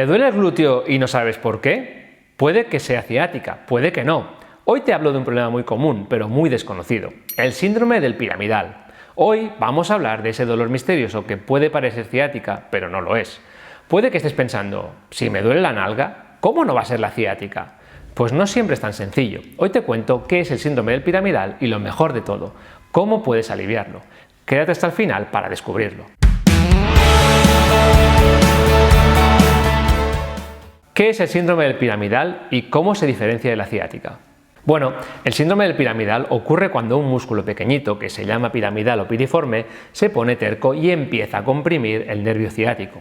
¿Te duele el glúteo y no sabes por qué? Puede que sea ciática, puede que no. Hoy te hablo de un problema muy común, pero muy desconocido, el síndrome del piramidal. Hoy vamos a hablar de ese dolor misterioso que puede parecer ciática, pero no lo es. Puede que estés pensando, si me duele la nalga, ¿cómo no va a ser la ciática? Pues no siempre es tan sencillo. Hoy te cuento qué es el síndrome del piramidal y lo mejor de todo, cómo puedes aliviarlo. Quédate hasta el final para descubrirlo. ¿Qué es el síndrome del piramidal y cómo se diferencia de la ciática? Bueno, el síndrome del piramidal ocurre cuando un músculo pequeñito, que se llama piramidal o piriforme, se pone terco y empieza a comprimir el nervio ciático.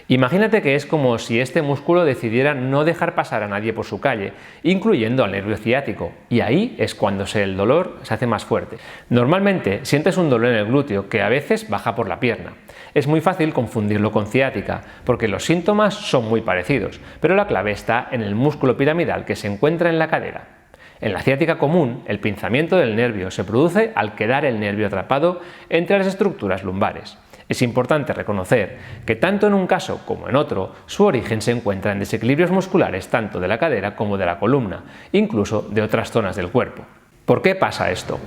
Imagínate que es como si este músculo decidiera no dejar pasar a nadie por su calle, incluyendo al nervio ciático, y ahí es cuando el dolor se hace más fuerte. Normalmente sientes un dolor en el glúteo que a veces baja por la pierna. Es muy fácil confundirlo con ciática, porque los síntomas son muy parecidos, pero la clave está en el músculo piramidal que se encuentra en la cadera. En la ciática común, el pinzamiento del nervio se produce al quedar el nervio atrapado entre las estructuras lumbares. Es importante reconocer que tanto en un caso como en otro, su origen se encuentra en desequilibrios musculares tanto de la cadera como de la columna, incluso de otras zonas del cuerpo. ¿Por qué pasa esto?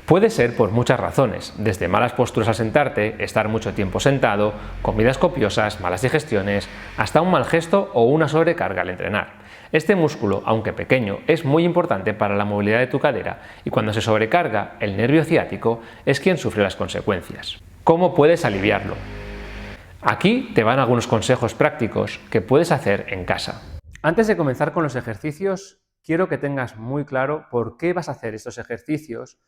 Puede ser por muchas razones, desde malas posturas al sentarte, estar mucho tiempo sentado, comidas copiosas, malas digestiones, hasta un mal gesto o una sobrecarga al entrenar. Este músculo, aunque pequeño, es muy importante para la movilidad de tu cadera y cuando se sobrecarga, el nervio ciático es quien sufre las consecuencias. ¿Cómo puedes aliviarlo? Aquí te van algunos consejos prácticos que puedes hacer en casa. Antes de comenzar con los ejercicios, quiero que tengas muy claro por qué vas a hacer estos ejercicios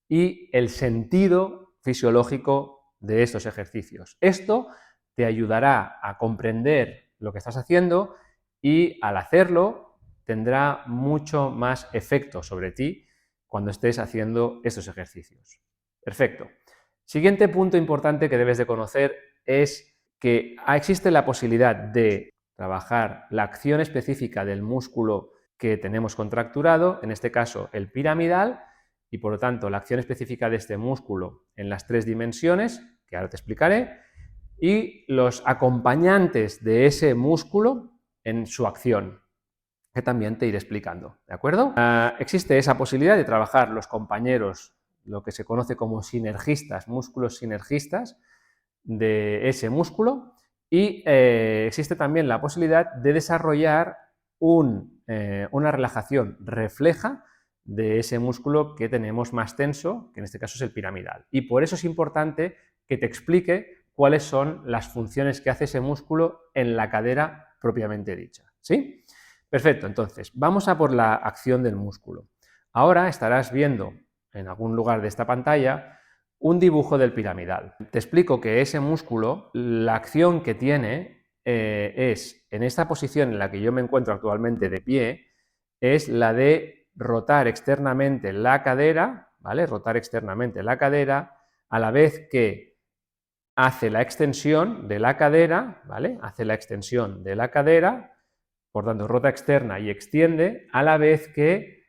y el sentido fisiológico de estos ejercicios. Esto te ayudará a comprender lo que estás haciendo y al hacerlo tendrá mucho más efecto sobre ti cuando estés haciendo estos ejercicios. Perfecto. Siguiente punto importante que debes de conocer es que existe la posibilidad de trabajar la acción específica del músculo que tenemos contracturado, en este caso el piramidal, y por lo tanto la acción específica de este músculo en las 3 dimensiones, que ahora te explicaré, y los acompañantes de ese músculo en su acción, que también te iré explicando, ¿de acuerdo? Existe esa posibilidad de trabajar los compañeros, lo que se conoce como sinergistas, músculos sinergistas de ese músculo, y existe también la posibilidad de desarrollar una relajación refleja de ese músculo que tenemos más tenso, que en este caso es el piramidal. Y por eso es importante que te explique cuáles son las funciones que hace ese músculo en la cadera propiamente dicha. ¿Sí? Perfecto, entonces vamos a por la acción del músculo. Ahora estarás viendo en algún lugar de esta pantalla un dibujo del piramidal. Te explico que ese músculo, la acción que tiene es, en esta posición en la que yo me encuentro actualmente de pie, es la de rotar externamente la cadera, ¿vale? Rotar externamente la cadera a la vez que hace la extensión de la cadera, ¿vale? Hace la extensión de la cadera, por tanto rota externa y extiende, a la vez que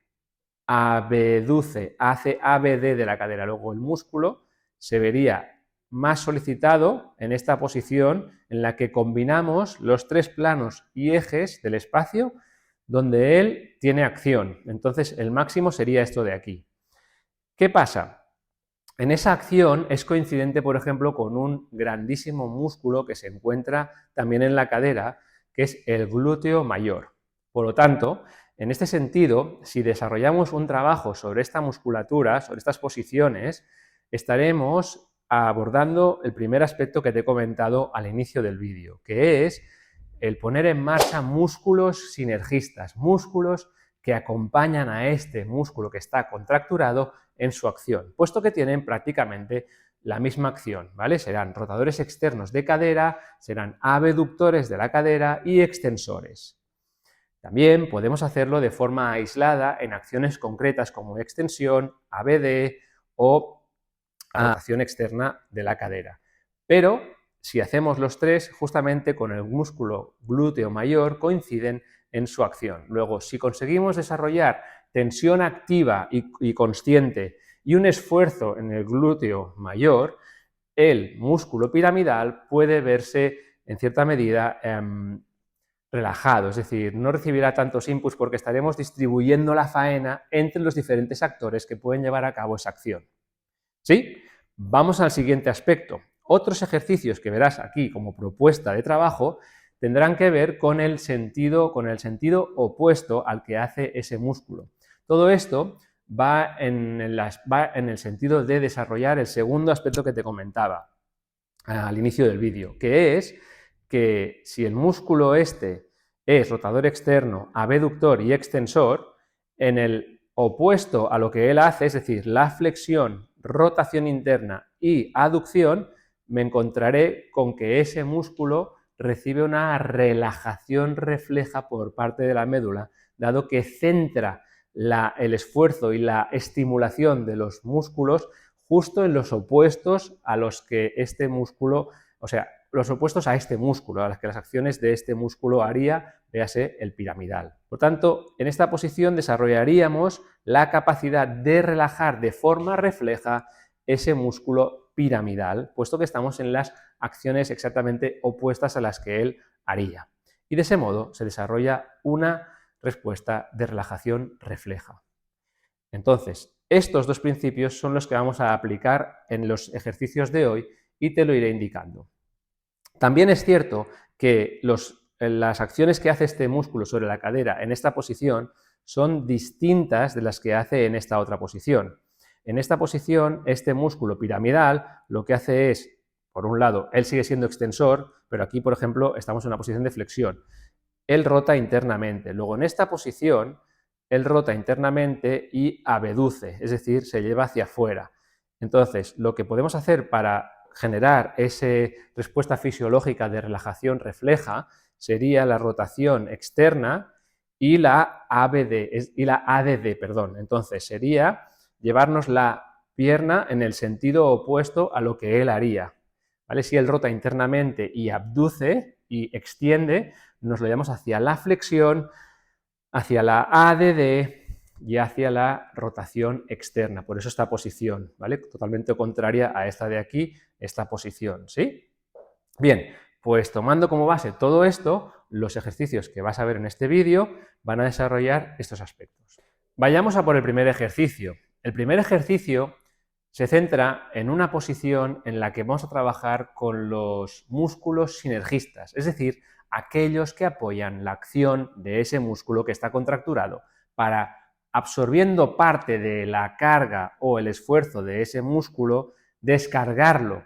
abduce, hace ABD de la cadera. Luego el músculo se vería más solicitado en esta posición en la que combinamos los 3 planos y ejes del espacio donde él tiene acción. Entonces el máximo sería esto de aquí. ¿Qué pasa? En esa acción es coincidente, por ejemplo, con un grandísimo músculo que se encuentra también en la cadera, que es el glúteo mayor. Por lo tanto, en este sentido, si desarrollamos un trabajo sobre esta musculatura, sobre estas posiciones, estaremos abordando el primer aspecto que te he comentado al inicio del vídeo, que es el poner en marcha músculos sinergistas, músculos que acompañan a este músculo que está contracturado en su acción, puesto que tienen prácticamente la misma acción, ¿vale? Serán rotadores externos de cadera, serán abductores de la cadera y extensores. También podemos hacerlo de forma aislada en acciones concretas como extensión, ABD o rotación externa de la cadera. Pero si hacemos los 3, justamente con el músculo glúteo mayor coinciden en su acción. Luego, si conseguimos desarrollar tensión activa y consciente y un esfuerzo en el glúteo mayor, el músculo piramidal puede verse en cierta medida, relajado, es decir, no recibirá tantos inputs porque estaremos distribuyendo la faena entre los diferentes actores que pueden llevar a cabo esa acción. ¿Sí? Vamos al siguiente aspecto. Otros ejercicios que verás aquí como propuesta de trabajo tendrán que ver con el sentido opuesto al que hace ese músculo. Todo esto va en el sentido de desarrollar el segundo aspecto que te comentaba al inicio del vídeo, que es que si el músculo este es rotador externo, abductor y extensor, en el opuesto a lo que él hace, es decir, la flexión, rotación interna y aducción, me encontraré con que ese músculo recibe una relajación refleja por parte de la médula, dado que centra el esfuerzo y la estimulación de los músculos justo en los opuestos a los que este músculo, o sea, los opuestos a este músculo, a las que las acciones de este músculo haría, véase el piramidal. Por tanto, en esta posición desarrollaríamos la capacidad de relajar de forma refleja ese músculo piramidal, puesto que estamos en las acciones exactamente opuestas a las que él haría. Y de ese modo se desarrolla una respuesta de relajación refleja. Entonces, estos dos principios son los que vamos a aplicar en los ejercicios de hoy y te lo iré indicando. También es cierto que las acciones que hace este músculo sobre la cadera en esta posición son distintas de las que hace en esta otra posición. En esta posición, este músculo piramidal lo que hace es, por un lado, él sigue siendo extensor, pero aquí, por ejemplo, estamos en una posición de flexión. Él rota internamente. Luego, en esta posición, él rota internamente y abduce, es decir, se lleva hacia afuera. Entonces, lo que podemos hacer para generar esa respuesta fisiológica de relajación refleja sería la rotación externa y la ADD, perdón. Entonces, sería llevarnos la pierna en el sentido opuesto a lo que él haría. ¿Vale? Si él rota internamente y abduce y extiende, nos lo llevamos hacia la flexión, hacia la ADD y hacia la rotación externa. Por eso esta posición, ¿vale? Totalmente contraria a esta de aquí, esta posición, ¿sí? Bien, pues tomando como base todo esto, los ejercicios que vas a ver en este vídeo van a desarrollar estos aspectos. Vayamos a por el primer ejercicio. El primer ejercicio se centra en una posición en la que vamos a trabajar con los músculos sinergistas, es decir, aquellos que apoyan la acción de ese músculo que está contracturado para, absorbiendo parte de la carga o el esfuerzo de ese músculo, descargarlo.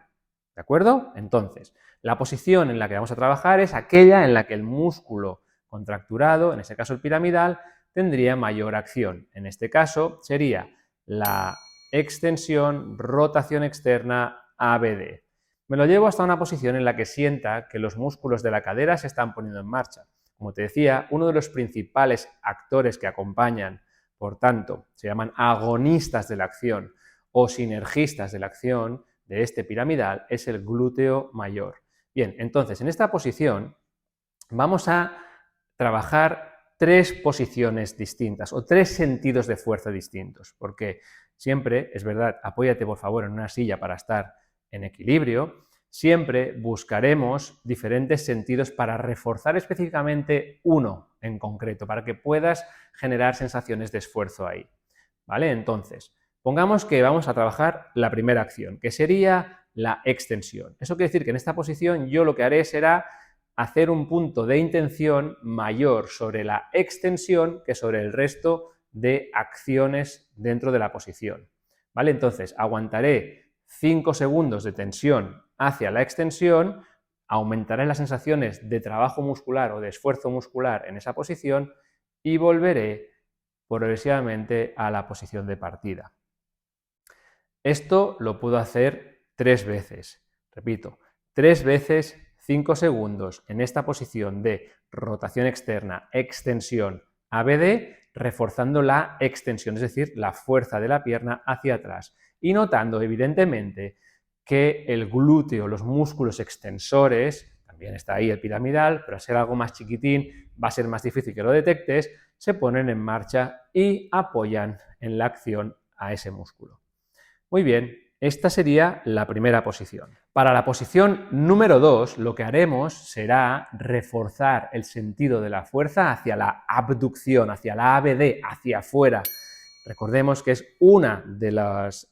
¿De acuerdo? Entonces, la posición en la que vamos a trabajar es aquella en la que el músculo contracturado, en este caso el piramidal, tendría mayor acción. En este caso sería la extensión, rotación externa, ABD. Me lo llevo hasta una posición en la que sienta que los músculos de la cadera se están poniendo en marcha. Como te decía, uno de los principales actores que acompañan, por tanto, se llaman agonistas de la acción o sinergistas de la acción de este piramidal, es el glúteo mayor. Bien, entonces, en esta posición vamos a trabajar tres posiciones distintas o tres sentidos de fuerza distintos, porque siempre, es verdad, apóyate por favor en una silla para estar en equilibrio, siempre buscaremos diferentes sentidos para reforzar específicamente uno en concreto, para que puedas generar sensaciones de esfuerzo ahí, ¿vale? Entonces, pongamos que vamos a trabajar la primera acción, que sería la extensión. Eso quiere decir que en esta posición yo lo que haré será hacer un punto de intención mayor sobre la extensión que sobre el resto de acciones dentro de la posición, ¿vale? Entonces, aguantaré 5 segundos de tensión hacia la extensión, aumentaré las sensaciones de trabajo muscular o de esfuerzo muscular en esa posición y volveré progresivamente a la posición de partida. Esto lo puedo hacer 3 veces, repito, 3 veces 5 segundos en esta posición de rotación externa, extensión, ABD, reforzando la extensión, es decir, la fuerza de la pierna hacia atrás y notando evidentemente que el glúteo, los músculos extensores, también está ahí el piramidal, pero al ser algo más chiquitín va a ser más difícil que lo detectes, se ponen en marcha y apoyan en la acción a ese músculo. Muy bien, esta sería la primera posición. Para la posición número 2, lo que haremos será reforzar el sentido de la fuerza hacia la abducción, hacia la ABD, hacia afuera. Recordemos que es una de las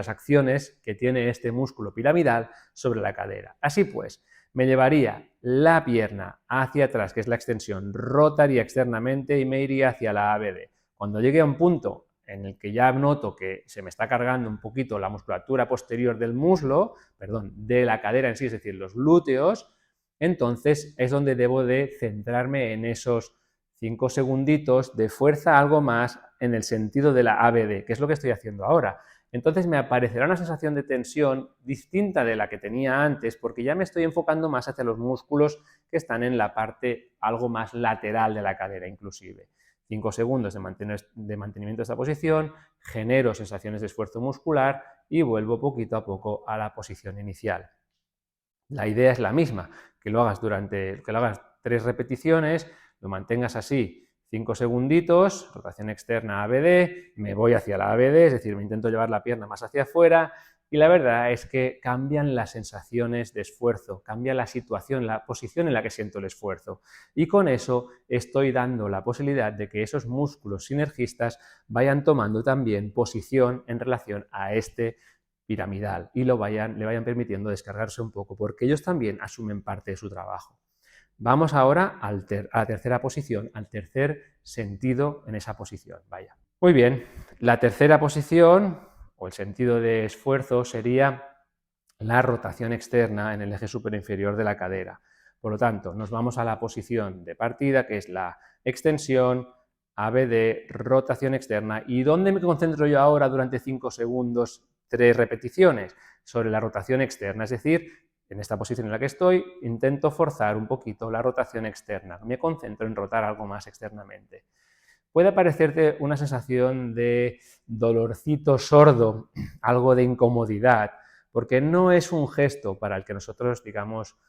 acciones que tiene este músculo piramidal sobre la cadera. Así pues, me llevaría la pierna hacia atrás, que es la extensión, rotaría externamente y me iría hacia la ABD. Cuando llegue a un punto en el que ya noto que se me está cargando un poquito la musculatura posterior del muslo, perdón, de la cadera en sí, es decir, los glúteos, entonces es donde debo de centrarme en esos 5 segunditos de fuerza, algo más en el sentido de la ABD, que es lo que estoy haciendo ahora. Entonces me aparecerá una sensación de tensión distinta de la que tenía antes, porque ya me estoy enfocando más hacia los músculos que están en la parte algo más lateral de la cadera inclusive. 5 segundos de mantenimiento de esta posición, genero sensaciones de esfuerzo muscular y vuelvo poquito a poco a la posición inicial. La idea es la misma, que lo hagas 3 repeticiones, lo mantengas así 5 segunditos, rotación externa ABD, me voy hacia la ABD, es decir, me intento llevar la pierna más hacia afuera, y la verdad es que cambian las sensaciones de esfuerzo, cambia la situación, la posición en la que siento el esfuerzo. Y con eso estoy dando la posibilidad de que esos músculos sinergistas vayan tomando también posición en relación a este piramidal y le vayan permitiendo descargarse un poco, porque ellos también asumen parte de su trabajo. Vamos ahora a la tercera posición, al tercer sentido en esa posición. Vaya. Muy bien, la tercera posición o el sentido de esfuerzo sería la rotación externa en el eje superinferior de la cadera. Por lo tanto, nos vamos a la posición de partida, que es la extensión, ABD, rotación externa. ¿Y dónde me concentro yo ahora durante 5 segundos, 3 repeticiones? Sobre la rotación externa, es decir, en esta posición en la que estoy, intento forzar un poquito la rotación externa. Me concentro en rotar algo más externamente. Puede parecerte una sensación de dolorcito sordo, algo de incomodidad, porque no es un gesto para el que nosotros, digamos,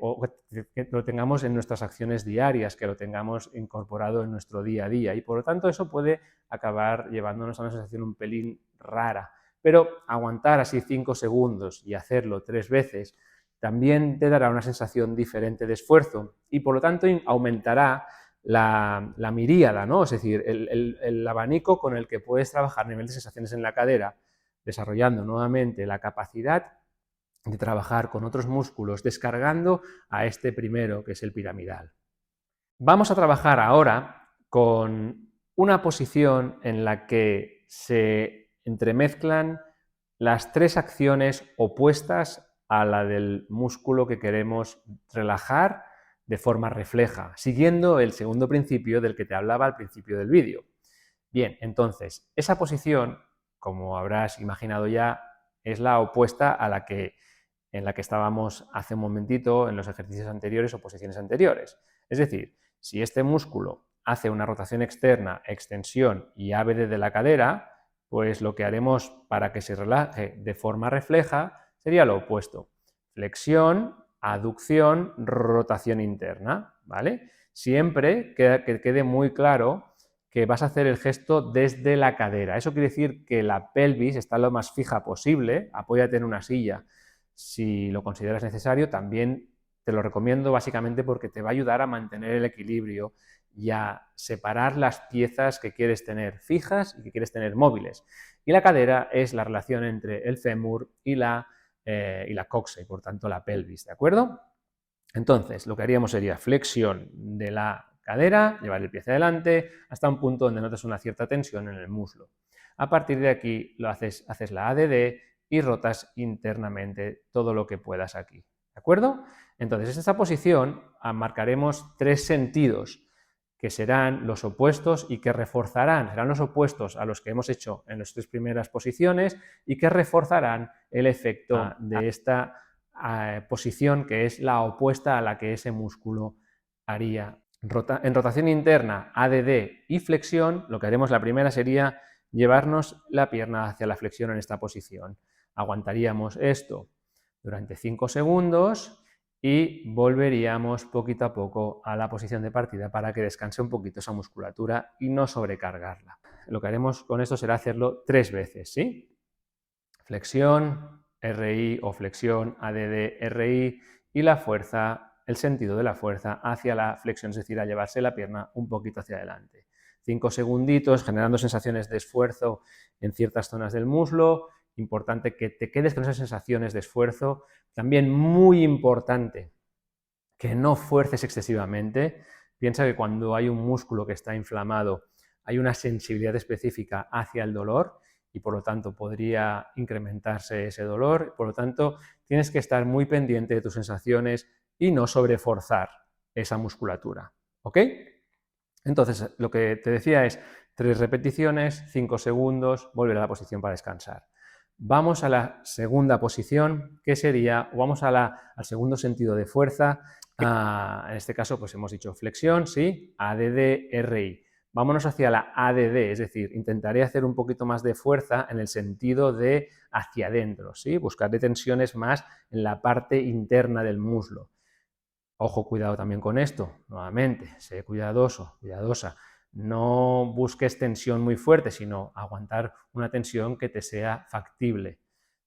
o que lo tengamos en nuestras acciones diarias, que lo tengamos incorporado en nuestro día a día, y por lo tanto eso puede acabar llevándonos a una sensación un pelín rara. Pero aguantar así 5 segundos y hacerlo 3 veces también te dará una sensación diferente de esfuerzo y por lo tanto aumentará la miríada, ¿no? Es decir, el abanico con el que puedes trabajar a nivel de sensaciones en la cadera, desarrollando nuevamente la capacidad de trabajar con otros músculos, descargando a este primero, que es el piramidal. Vamos a trabajar ahora con una posición en la que se entremezclan las 3 acciones opuestas a la del músculo que queremos relajar de forma refleja, siguiendo el segundo principio del que te hablaba al principio del vídeo. Bien, entonces, esa posición, como habrás imaginado ya, es la opuesta a la en la que estábamos hace un momentito en los ejercicios anteriores o posiciones anteriores. Es decir, si este músculo hace una rotación externa, extensión y ABD de la cadera, pues lo que haremos para que se relaje de forma refleja sería lo opuesto. Flexión, aducción, rotación interna, ¿vale? Siempre que quede muy claro que vas a hacer el gesto desde la cadera. Eso quiere decir que la pelvis está lo más fija posible, apóyate en una silla si lo consideras necesario. También te lo recomiendo básicamente porque te va a ayudar a mantener el equilibrio y a separar las piezas que quieres tener fijas y que quieres tener móviles. Y la cadera es la relación entre el fémur y la coxa y por tanto la pelvis, ¿de acuerdo? Entonces, lo que haríamos sería flexión de la cadera, llevar el pie hacia adelante hasta un punto donde notes una cierta tensión en el muslo. A partir de aquí haces la ADD y rotas internamente todo lo que puedas aquí, ¿de acuerdo? Entonces, en esta posición marcaremos 3 sentidos que serán los opuestos y que serán los opuestos a los que hemos hecho en las 3 primeras posiciones y que reforzarán el efecto de esta posición que es la opuesta a la que ese músculo haría. En rotación interna, ADD y flexión, lo que haremos la primera sería llevarnos la pierna hacia la flexión en esta posición. Aguantaríamos esto durante 5 segundos y volveríamos poquito a poco a la posición de partida para que descanse un poquito esa musculatura y no sobrecargarla. Lo que haremos con esto será hacerlo 3 veces, ¿sí? flexión, RI o flexión, ADD, RI, y la fuerza, el sentido de la fuerza hacia la flexión, es decir, a llevarse la pierna un poquito hacia adelante. 5 segunditos generando sensaciones de esfuerzo en ciertas zonas del muslo. Importante que te quedes con esas sensaciones de esfuerzo. También muy importante que no fuerces excesivamente. Piensa que cuando hay un músculo que está inflamado hay una sensibilidad específica hacia el dolor y por lo tanto podría incrementarse ese dolor. Por lo tanto, tienes que estar muy pendiente de tus sensaciones y no sobreforzar esa musculatura. ¿Ok? Entonces, lo que te decía es 3 repeticiones, 5 segundos, volver a la posición para descansar. Vamos a la segunda posición, que sería, o vamos al segundo sentido de fuerza. En este caso, pues hemos dicho flexión, sí, ADD, RI. Vámonos hacia la ADD, es decir, intentaré hacer un poquito más de fuerza en el sentido de hacia adentro, ¿sí? Buscaré tensiones más en la parte interna del muslo. Ojo, cuidado también con esto, nuevamente, sé cuidadoso, cuidadosa. No busques tensión muy fuerte, sino aguantar una tensión que te sea factible,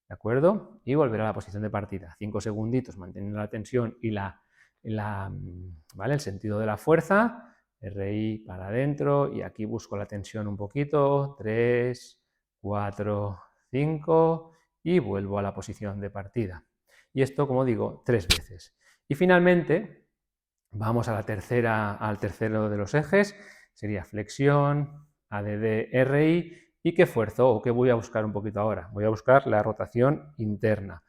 ¿de acuerdo? Y volver a la posición de partida. 5 segunditos manteniendo la tensión y ¿vale? El sentido de la fuerza. RI para adentro y aquí busco la tensión un poquito. 3, 4, 5 y vuelvo a la posición de partida. Y esto, como digo, 3 veces. Y finalmente, vamos a al tercero de los ejes, sería flexión, ADD, RI, y qué esfuerzo o qué voy a buscar un poquito ahora. Voy a buscar la rotación interna,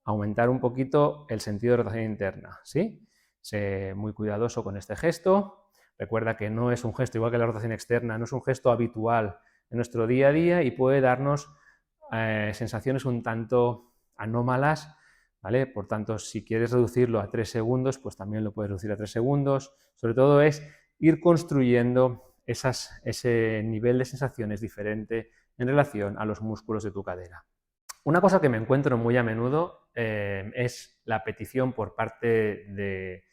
aumentar un poquito el sentido de rotación interna, ¿sí? Sé muy cuidadoso con este gesto. Recuerda que no es un gesto, igual que la rotación externa, no es un gesto habitual en nuestro día a día y puede darnos sensaciones un tanto anómalas, ¿vale? Por tanto, si quieres reducirlo a 3 segundos, pues también lo puedes reducir a 3 segundos. Sobre todo es ir construyendo ese nivel de sensaciones diferente en relación a los músculos de tu cadera. Una cosa que me encuentro muy a menudo es la petición por parte de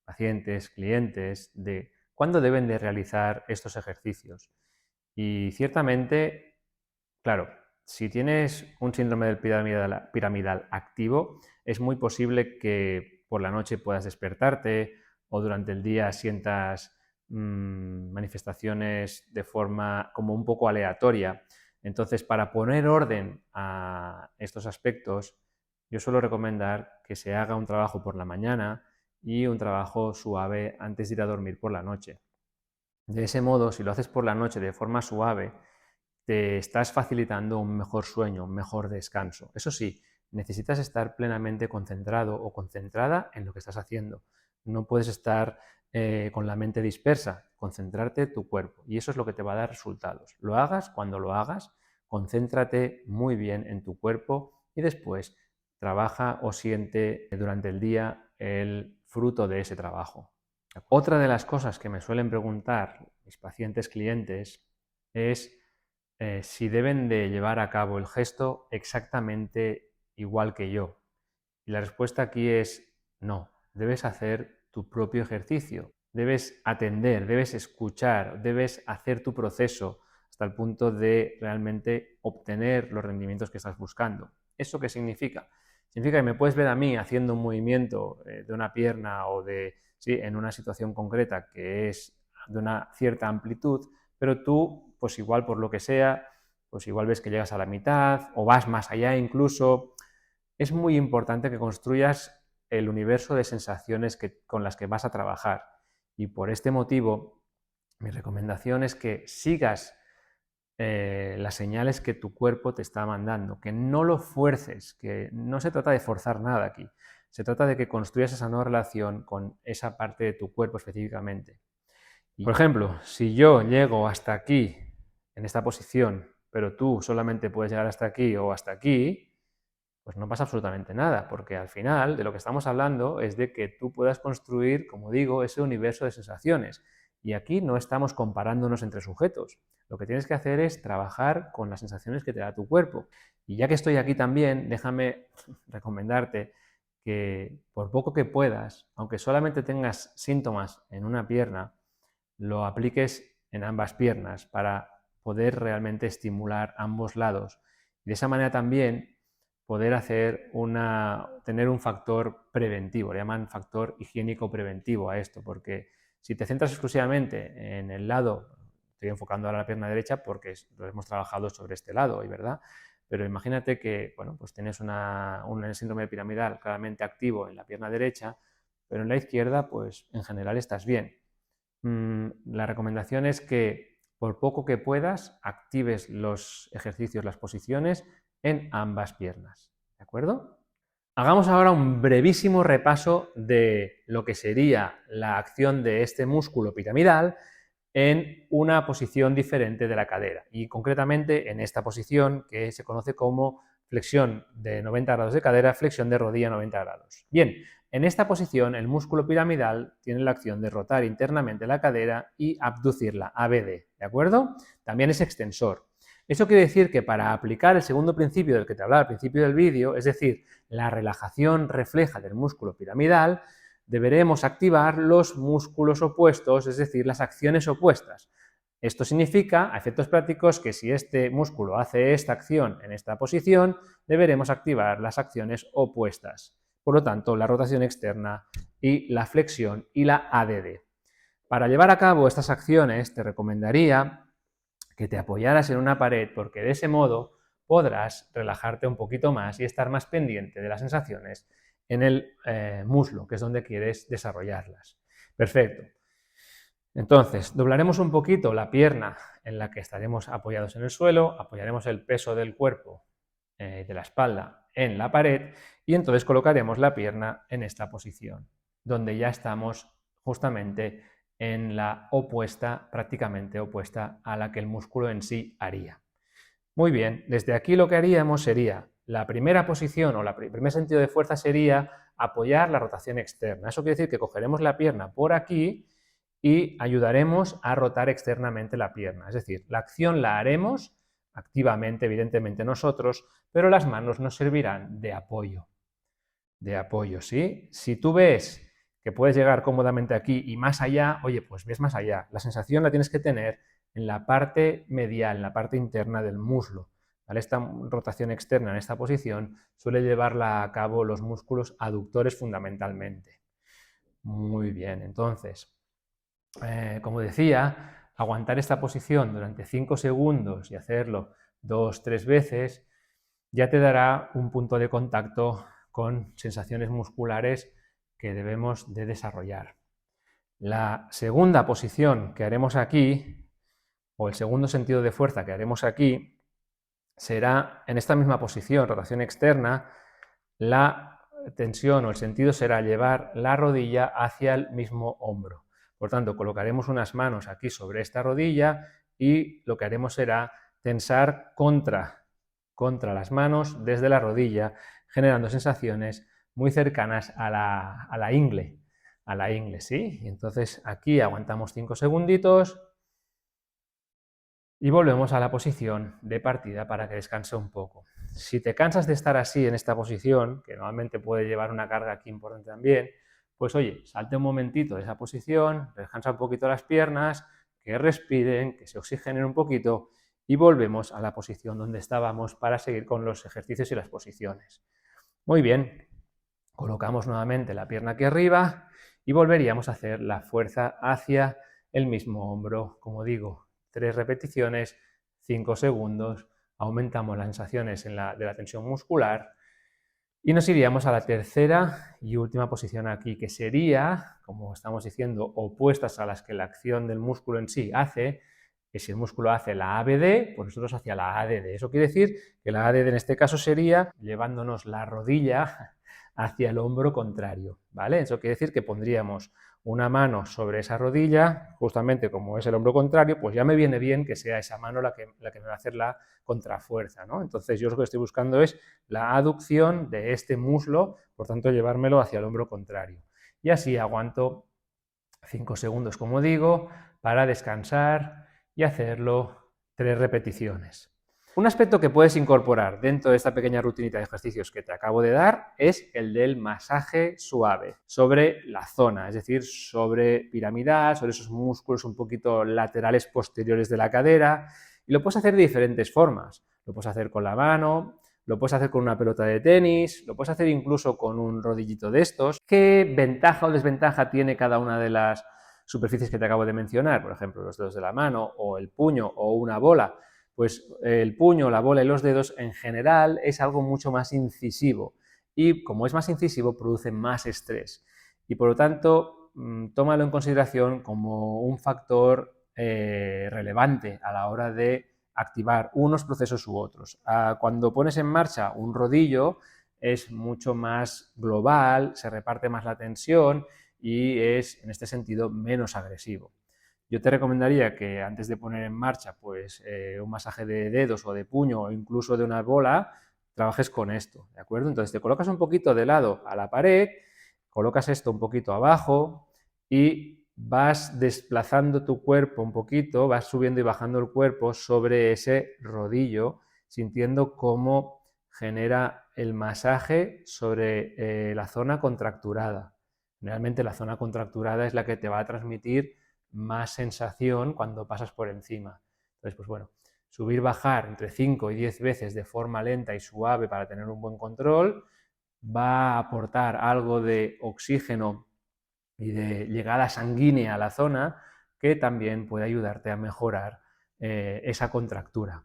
pacientes, clientes, de cuándo deben de realizar estos ejercicios. Y ciertamente, claro, si tienes un síndrome del piramidal activo, es muy posible que por la noche puedas despertarte o durante el día sientas manifestaciones de forma como un poco aleatoria. Entonces, para poner orden a estos aspectos, yo suelo recomendar que se haga un trabajo por la mañana y un trabajo suave antes de ir a dormir por la noche. De ese modo, si lo haces por la noche de forma suave, te estás facilitando un mejor sueño, un mejor descanso. Eso sí, necesitas estar plenamente concentrado o concentrada en lo que estás haciendo. No puedes estar con la mente dispersa, concentrarte en tu cuerpo y eso es lo que te va a dar resultados. Lo hagas cuando lo hagas, concéntrate muy bien en tu cuerpo y después trabaja o siente durante el día el fruto de ese trabajo. Otra de las cosas que me suelen preguntar mis pacientes clientes es si deben de llevar a cabo el gesto exactamente igual que yo. Y la respuesta aquí es no, debes hacer tu propio ejercicio, debes atender, debes escuchar, debes hacer tu proceso hasta el punto de realmente obtener los rendimientos que estás buscando. ¿Eso qué significa? Significa que me puedes ver a mí haciendo un movimiento de una pierna o en una situación concreta que es de una cierta amplitud, pero tú, pues igual por lo que sea, pues igual ves que llegas a la mitad o vas más allá incluso. Es muy importante que construyas el universo de sensaciones con las que vas a trabajar y por este motivo mi recomendación es que sigas las señales que tu cuerpo te está mandando, que no lo fuerces, que no se trata de forzar nada aquí, se trata de que construyas esa nueva relación con esa parte de tu cuerpo específicamente. Por ejemplo, si yo llego hasta aquí, en esta posición, pero tú solamente puedes llegar hasta aquí o hasta aquí, pues no pasa absolutamente nada, porque al final de lo que estamos hablando es de que tú puedas construir, como digo, ese universo de sensaciones. Y aquí no estamos comparándonos entre sujetos. Lo que tienes que hacer es trabajar con las sensaciones que te da tu cuerpo. Y ya que estoy aquí también, déjame recomendarte que por poco que puedas, aunque solamente tengas síntomas en una pierna, lo apliques en ambas piernas para poder realmente estimular ambos lados. Y de esa manera también poder tener un factor preventivo, le llaman factor higiénico preventivo a esto, porque si te centras exclusivamente en el lado, estoy enfocando ahora la pierna derecha porque lo hemos trabajado sobre este lado hoy, ¿verdad? Pero imagínate que, bueno, pues tienes un síndrome piramidal claramente activo en la pierna derecha, pero en la izquierda, pues en general estás bien. La recomendación es que por poco que puedas, actives los ejercicios, las posiciones en ambas piernas, ¿de acuerdo? Hagamos ahora un brevísimo repaso de lo que sería la acción de este músculo piramidal en una posición diferente de la cadera y concretamente en esta posición que se conoce como flexión de 90 grados de cadera, flexión de rodilla 90 grados. Bien, en esta posición el músculo piramidal tiene la acción de rotar internamente la cadera y abducirla, ABD, ¿de acuerdo? También es extensor. Eso quiere decir que para aplicar el segundo principio del que te hablaba al principio del vídeo, es decir, la relajación refleja del músculo piramidal, deberemos activar los músculos opuestos, es decir, las acciones opuestas. Esto significa, a efectos prácticos, que si este músculo hace esta acción en esta posición, deberemos activar las acciones opuestas. Por lo tanto, la rotación externa y la flexión y la ADD. Para llevar a cabo estas acciones, te recomendaría que te apoyaras en una pared, porque de ese modo podrás relajarte un poquito más y estar más pendiente de las sensaciones en el muslo, que es donde quieres desarrollarlas. Perfecto. Entonces, doblaremos un poquito la pierna en la que estaremos apoyados en el suelo, apoyaremos el peso del cuerpo, de la espalda, en la pared y entonces colocaremos la pierna en esta posición, donde ya estamos justamente en la opuesta, prácticamente opuesta a la que el músculo en sí haría. Muy bien, desde aquí lo que haríamos sería, la primera posición o el primer sentido de fuerza sería apoyar la rotación externa. Eso quiere decir que cogeremos la pierna por aquí y ayudaremos a rotar externamente la pierna. Es decir, la acción la haremos activamente, evidentemente nosotros, pero las manos nos servirán de apoyo. De apoyo, ¿sí? Si tú ves que puedes llegar cómodamente aquí y más allá, oye, pues ves más allá. La sensación la tienes que tener en la parte medial, en la parte interna del muslo. ¿Vale? Esta rotación externa en esta posición suele llevarla a cabo los músculos aductores fundamentalmente. Muy bien, entonces, como decía, aguantar esta posición durante 5 segundos y hacerlo 2-3 veces ya te dará un punto de contacto con sensaciones musculares que debemos de desarrollar. La segunda posición que haremos aquí, o el segundo sentido de fuerza que haremos aquí, será en esta misma posición, rotación externa, la tensión o el sentido será llevar la rodilla hacia el mismo hombro. Por tanto, colocaremos unas manos aquí sobre esta rodilla y lo que haremos será tensar contra las manos desde la rodilla, generando sensaciones muy cercanas a la ingle, ¿sí? Y entonces aquí aguantamos 5 segunditos y volvemos a la posición de partida para que descanse un poco. Si te cansas de estar así en esta posición, que normalmente puede llevar una carga aquí importante también, pues oye, salte un momentito de esa posición, descansa un poquito las piernas, que respiren, que se oxigenen un poquito y volvemos a la posición donde estábamos para seguir con los ejercicios y las posiciones. Muy bien, colocamos nuevamente la pierna aquí arriba y volveríamos a hacer la fuerza hacia el mismo hombro, como digo, 3 repeticiones, 5 segundos, aumentamos las sensaciones de la tensión muscular y nos iríamos a la tercera y última posición aquí, que sería, como estamos diciendo, opuestas a las que la acción del músculo en sí hace, que si el músculo hace la ABD, pues nosotros hacia la ADD. Eso quiere decir que la ADD en este caso sería llevándonos la rodilla hacia el hombro contrario, ¿vale? Eso quiere decir que pondríamos una mano sobre esa rodilla, justamente como es el hombro contrario, pues ya me viene bien que sea esa mano la que me va a hacer la contrafuerza, ¿no? Entonces yo lo que estoy buscando es la aducción de este muslo, por tanto llevármelo hacia el hombro contrario. Y así aguanto 5 segundos, como digo, para descansar y hacerlo 3 repeticiones. Un aspecto que puedes incorporar dentro de esta pequeña rutinita de ejercicios que te acabo de dar es el del masaje suave sobre la zona, es decir, sobre piramidal, sobre esos músculos un poquito laterales posteriores de la cadera, y lo puedes hacer de diferentes formas. Lo puedes hacer con la mano, lo puedes hacer con una pelota de tenis, lo puedes hacer incluso con un rodillito de estos. ¿Qué ventaja o desventaja tiene cada una de las superficies que te acabo de mencionar? Por ejemplo, los dedos de la mano o el puño o una bola. Pues el puño, la bola y los dedos en general es algo mucho más incisivo y como es más incisivo produce más estrés y por lo tanto tómalo en consideración como un factor relevante a la hora de activar unos procesos u otros. Cuando pones en marcha un rodillo es mucho más global, se reparte más la tensión y es en este sentido menos agresivo. Yo te recomendaría que antes de poner en marcha pues, un masaje de dedos o de puño o incluso de una bola, trabajes con esto, ¿de acuerdo? Entonces te colocas un poquito de lado a la pared, colocas esto un poquito abajo y vas desplazando tu cuerpo un poquito, vas subiendo y bajando el cuerpo sobre ese rodillo, sintiendo cómo genera el masaje sobre la zona contracturada. Realmente la zona contracturada es la que te va a transmitir más sensación cuando pasas por encima. Entonces, pues bueno, subir, bajar entre 5 y 10 veces de forma lenta y suave para tener un buen control va a aportar algo de oxígeno y de llegada sanguínea a la zona que también puede ayudarte a mejorar esa contractura.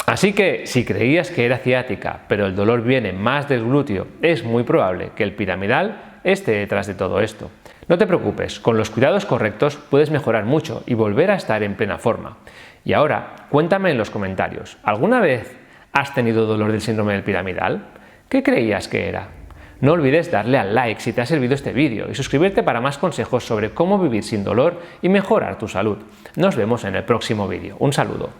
Así que si creías que era ciática, pero el dolor viene más del glúteo, es muy probable que el piramidal esté detrás de todo esto. No te preocupes, con los cuidados correctos puedes mejorar mucho y volver a estar en plena forma. Y ahora, cuéntame en los comentarios, ¿alguna vez has tenido dolor del síndrome del piramidal? ¿Qué creías que era? No olvides darle al like si te ha servido este vídeo y suscribirte para más consejos sobre cómo vivir sin dolor y mejorar tu salud. Nos vemos en el próximo vídeo. Un saludo.